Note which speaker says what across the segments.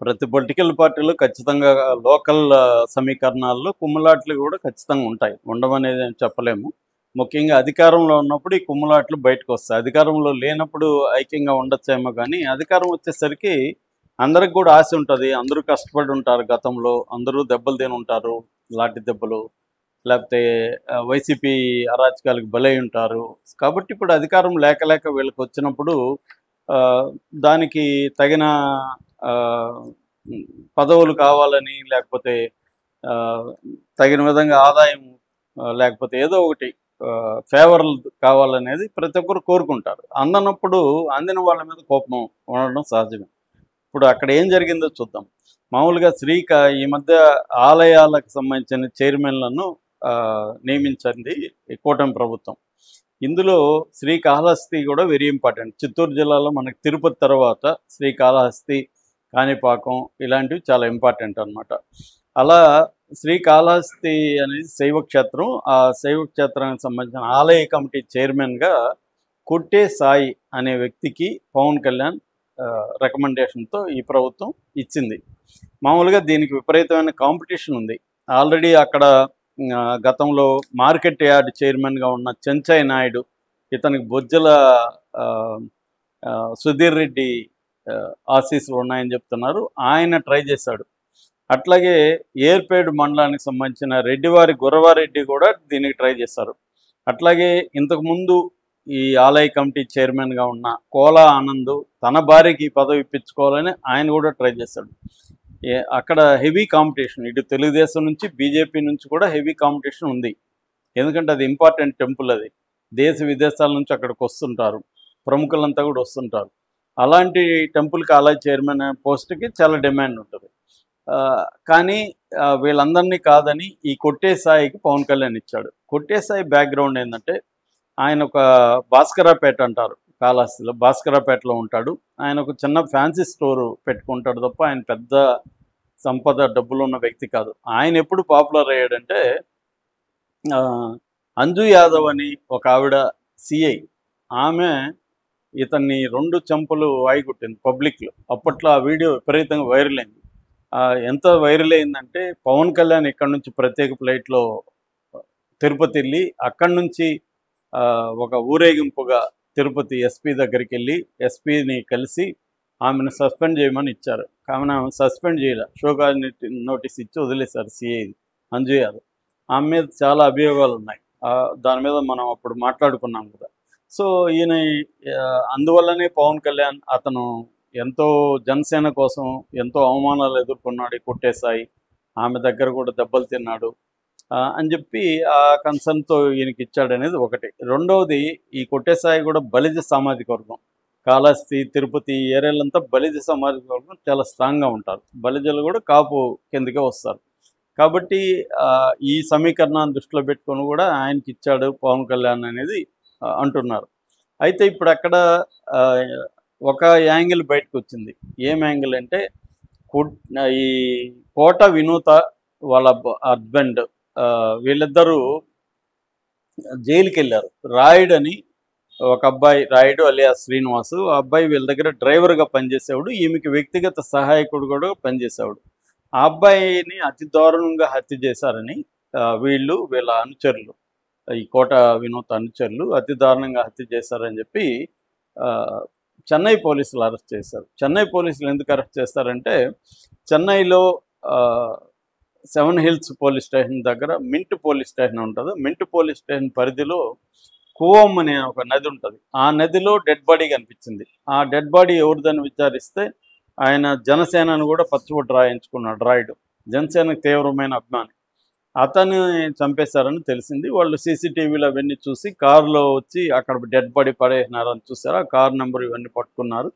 Speaker 1: ప్రతి పొలిటికల్ పార్టీలో ఖచ్చితంగా లోకల్ సమీకరణాల్లో కుమ్ములాట్లు కూడా ఖచ్చితంగా ఉంటాయి. ఉండవనేది ఏం చెప్పలేము. ముఖ్యంగా అధికారంలో ఉన్నప్పుడు ఈ కుమ్ములాట్లు బయటకొస్తాయి. అధికారంలో లేనప్పుడు ఐక్యంగా ఉండొచ్చేమో గానీ, అధికారం వచ్చేసరికి అందరికి కూడా ఆశ ఉంటది. అందరూ కష్టపడి ఉంటారు గతంలో. అందరూ దెబ్బలు తినుంటారు. లాఠీ దెబ్బలు. లేకపోతే వైసీపీ అరాచకాలకు బలై ఉంటారు. కాబట్టి ఇప్పుడు అధికారం లేక లేక వీళ్ళకొచ్చినప్పుడు ఆహ్, దానికి తగిన ఆహ్, పదవులు కావాలని లేకపోతే ఆహ్, తగిన విధంగా ఆదాయం లేకపోతే ఏదో ఒకటి ఫేవర్లు కావాలనేది ప్రతి ఒక్కరు కోరుకుంటారు. అందనప్పుడు అందిన వాళ్ళ మీద కోపం ఉండడం సహజమే. ఇప్పుడు అక్కడ ఏం జరిగిందో చూద్దాం. మామూలుగా ఈ మధ్య ఆలయాలకు సంబంధించిన చైర్మన్‌లను నియమించింది ఈ కూటమి ప్రభుత్వం. ఇందులో శ్రీకాళహస్తి కూడా వెరీ ఇంపార్టెంట్. చిత్తూరు జిల్లాలో మనకి తిరుపతి తర్వాత శ్రీకాళహస్తి, కాణిపాకం ఇలాంటివి చాలా ఇంపార్టెంట్ అనమాట. అలా శ్రీకాళహస్తి అనేది శైవక్షేత్రం. ఆ శైవక్షేత్రానికి సంబంధించిన ఆలయ కమిటీ చైర్మన్‌గా కొట్టే సాయి అనే వ్యక్తికి పవన్ కళ్యాణ్ రికమెండేషన్‌తో ఈ ప్రభుత్వం ఇచ్చింది. మామూలుగా దీనికి విపరీతమైన కాంపిటీషన్ ఉంది. ఆల్రెడీ అక్కడ గతంలో మార్కెట్ యార్డ్ చైర్మన్‌గా ఉన్న చెంచయ్య నాయుడు, ఇతనికి బొజ్జల ఆహ్, సుధీర్ రెడ్డి ఆశీస్సులు ఉన్నాయని చెప్తున్నారు. ఆయన ట్రై చేశాడు. అట్లాగే ఏర్పేడు మండలానికి సంబంధించిన రెడ్డివారి గురవారెడ్డి కూడా దీనికి ట్రై చేశారు. అట్లాగే ఇంతకుముందు ఈ ఆలయ కమిటీ చైర్మన్‌గా ఉన్న కోలా ఆనంద్ తన భార్యకి ఈ పదవి ఇప్పించుకోవాలని ఆయన కూడా ట్రై చేశాడు. అక్కడ హెవీ కాంపిటీషన్. ఇటు తెలుగుదేశం నుంచి, బీజేపీ నుంచి కూడా హెవీ కాంపిటీషన్ ఉంది. ఎందుకంటే అది ఇంపార్టెంట్ టెంపుల్ అది. దేశ విదేశాల నుంచి అక్కడికి వస్తుంటారు. ప్రముఖులంతా కూడా వస్తుంటారు. అలాంటి టెంపుల్‌కి ఆలయ చైర్మన్ పోస్ట్‌కి చాలా డిమాండ్ ఉంటుంది. కానీ వీళ్ళందరినీ కాదని ఈ కొట్టే సాయికి పవన్ కళ్యాణ్ ఇచ్చాడు. కొట్టే సాయి బ్యాక్‌గ్రౌండ్ ఏందంటే ఆయన ఒక భాస్కరపేట అంటారు కాళహస్తిలో. భాస్కరపేటలో ఉంటాడు. ఆయన ఒక చిన్న ఫ్యాన్సీ స్టోరు పెట్టుకుంటాడు తప్ప ఆయన పెద్ద సంపద డబ్బులున్న వ్యక్తి కాదు. ఆయన ఎప్పుడు పాపులర్ అయ్యాడంటే అంజు యాదవ్ అని ఒక ఆవిడ సిఐ. ఆమె ఇతన్ని 2 చెంపలు వాయిగొట్టింది పబ్లిక్‌లో. అప్పట్లో ఆ వీడియో విపరీతంగా వైరల్ అయింది. ఎంత వైరల్ అయిందంటే పవన్ కళ్యాణ్ ఇక్కడి నుంచి ప్రత్యేక ఫ్లైట్‌లో తిరుపతి వెళ్ళి అక్కడి నుంచి ఒక ఊరేగింపుగా తిరుపతి ఎస్పీ దగ్గరికి వెళ్ళి ఎస్పీని కలిసి ఆమెను సస్పెండ్ చేయమని ఇచ్చారు. కావున ఆమె సస్పెండ్ చేయలే. షోకాజ్ నోటీస్ ఇచ్చి వదిలేశారు సిఐ అంజు యాదవ్. ఆమె మీద చాలా అభియోగాలు ఉన్నాయి. దాని మీద మనం అప్పుడు మాట్లాడుకున్నాం కదా. సో ఈయన అందువల్లనే పవన్ కళ్యాణ్ అతను ఎంతో జనసేన కోసం ఎంతో అవమానాలు ఎదుర్కొన్నాడు ఈ కొట్టే సాయి. ఆమె దగ్గర కూడా దెబ్బలు తిన్నాడు అని చెప్పి ఆ కన్సర్న్‌తో ఈయనకి ఇచ్చాడనేది ఒకటి. రెండవది ఈ కొట్టే సాయి కూడా బలిజ సామాజిక వర్గం. కాళహస్తి, తిరుపతి ఈ ఏరియాలంతా బలిజ సామాజిక వర్గం చాలా స్ట్రాంగ్‌గా ఉంటారు. బలిజలు కూడా కాపు కిందకే వస్తారు. కాబట్టి ఈ సమీకరణాన్ని దృష్టిలో పెట్టుకొని కూడా ఆయనకి ఇచ్చాడు పవన్ కళ్యాణ్ అనేది అంటున్నారు. అయితే ఇప్పుడు అక్కడ ఒక యాంగిల్ బయటకొచ్చింది. ఏం యాంగిల్ అంటే ఈ కోట వినూత వాళ్ళ హస్బెండ్ వీళ్ళిద్దరూ జైలుకెళ్ళారు. రాయుడు అని ఒక అబ్బాయి, రాయుడు అలియాస్ శ్రీనివాసు. ఆ అబ్బాయి వీళ్ళ దగ్గర డ్రైవర్‌గా పనిచేసేవాడు. ఈమెకి వ్యక్తిగత సహాయకుడు కూడా పనిచేసేవాడు. ఆ అబ్బాయిని అతి దారుణంగా హత్య చేశారని వీళ్ళ అనుచరులు, ఈ కోట వినోద్ అనుచరులు అతి దారుణంగా హత్య చేశారని చెప్పి చెన్నై పోలీసులు అరెస్ట్ చేశారు. చెన్నై పోలీసులు ఎందుకు అరెస్ట్ చేస్తారంటే చెన్నైలో 7 హిల్స్ పోలీస్ స్టేషన్ దగ్గర మింట్ పోలీస్ స్టేషన్ ఉంటుంది. మింట్ పోలీస్ స్టేషన్ పరిధిలో కువం అనే ఒక నది ఉంటుంది. ఆ నదిలో డెడ్ బాడీ కనిపించింది. ఆ డెడ్ బాడీ ఎవరిదని విచారిస్తే ఆయన జనసేనను కూడా పచ్చబొట్టు రాయించుకున్నాడు రాయుడు. జనసేనకు తీవ్రమైన అభిమాని. అతన్ని చంపేశారని తెలిసింది. వాళ్ళు సీసీటీవీలు అవన్నీ చూసి కారులో వచ్చి అక్కడ డెడ్ బాడీ పడేసినారని చూసారు. ఆ కారు నెంబర్ ఇవన్నీ పట్టుకున్నారు.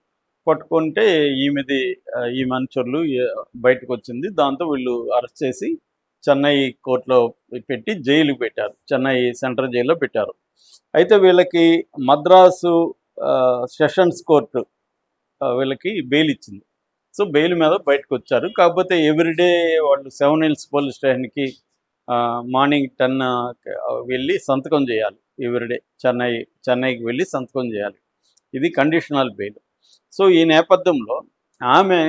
Speaker 1: పట్టుకుంటే ఈమె అనుచరులు బయటకు వచ్చింది. దాంతో వీళ్ళు అరెస్ట్ చేసి చెన్నై కోర్టులో పెట్టి జైలుకి పెట్టారు. చెన్నై సెంట్రల్ జైల్లో పెట్టారు. అయితే వీళ్ళకి మద్రాసు సెషన్స్ కోర్టు వీళ్ళకి బెయిల్ ఇచ్చింది. సో బెయిల్ మీద బయటకు వచ్చారు. కాకపోతే ఎవ్రీడే వాళ్ళు 7 హిల్స్ పోలీస్ స్టేషన్కి మార్నింగ్ 10 వెళ్ళి సంతకం చేయాలి. ఎవ్రీడే చెన్నైకి వెళ్ళి సంతకం చేయాలి. ఇది కండిషనల్ బెయిల్. సో ఈ నేపథ్యంలో ఆమె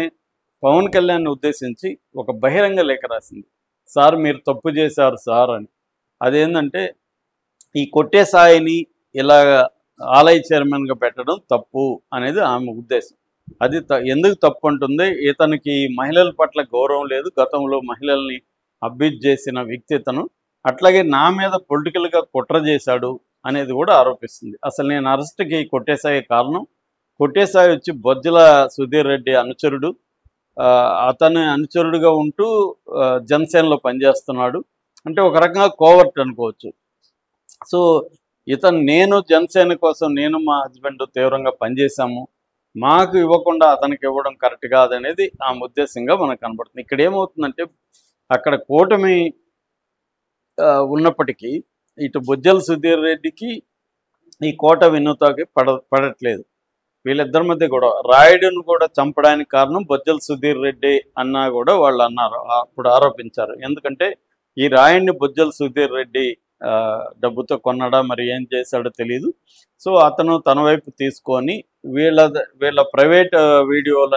Speaker 1: పవన్ కళ్యాణ్ని ఉద్దేశించి ఒక బహిరంగ లేఖ రాసింది. సార్ మీరు తప్పు చేశారు సార్ అని. అదేంటంటే ఈ కొట్టే సాయిని ఇలా ఆలయ చైర్మన్గా పెట్టడం తప్పు అనేది ఆమె ఉద్దేశం. అది ఎందుకు తప్పు అంటుంది, ఇతనికి మహిళల పట్ల గౌరవం లేదు, గతంలో మహిళల్ని అబ్యూజ్ చేసిన వ్యక్తి ఇతను, అట్లాగే నా మీద పొలిటికల్గా కుట్ర చేశాడు అనేది కూడా ఆరోపిస్తుంది. అసలు నేను అరెస్ట్కి కొట్టేసాయి కారణం, కొట్టేసాయి వచ్చి బొజ్జల సుధీర్ రెడ్డి అనుచరుడు, అతని అనుచరుడుగా ఉంటూ జనసేనలో పనిచేస్తున్నాడు. అంటే ఒక రకంగా కోవర్ట్ అనుకోవచ్చు. సో నేను జనసేన కోసం నేను మా హస్బెండ్ తీవ్రంగా పనిచేశాము, మాకు ఇవ్వకుండా అతనికి ఇవ్వడం కరెక్ట్ కాదనేది ఆమె ఉద్దేశంగా మనకు కనబడుతుంది. ఇక్కడ ఏమవుతుందంటే అక్కడ కూటమి ఉన్నప్పటికీ ఇటు బొజ్జల సుధీర్ రెడ్డికి ఈ కోట వినూతకి పడట్లేదు. వీళ్ళిద్దరి మధ్య గొడవ. రాయుడును కూడా చంపడానికి కారణం బొజ్జల సుధీర్ రెడ్డి అన్నా కూడా వాళ్ళు అన్నారు, అప్పుడు ఆరోపించారు. ఎందుకంటే ఈ రాయుడిని బొజ్జల సుధీర్ రెడ్డి డబ్బుతో కొన్నాడా మరి ఏం చేశాడో తెలియదు. సో అతను తన వైపు తీసుకొని వీళ్ళ ప్రైవేట్ వీడియోల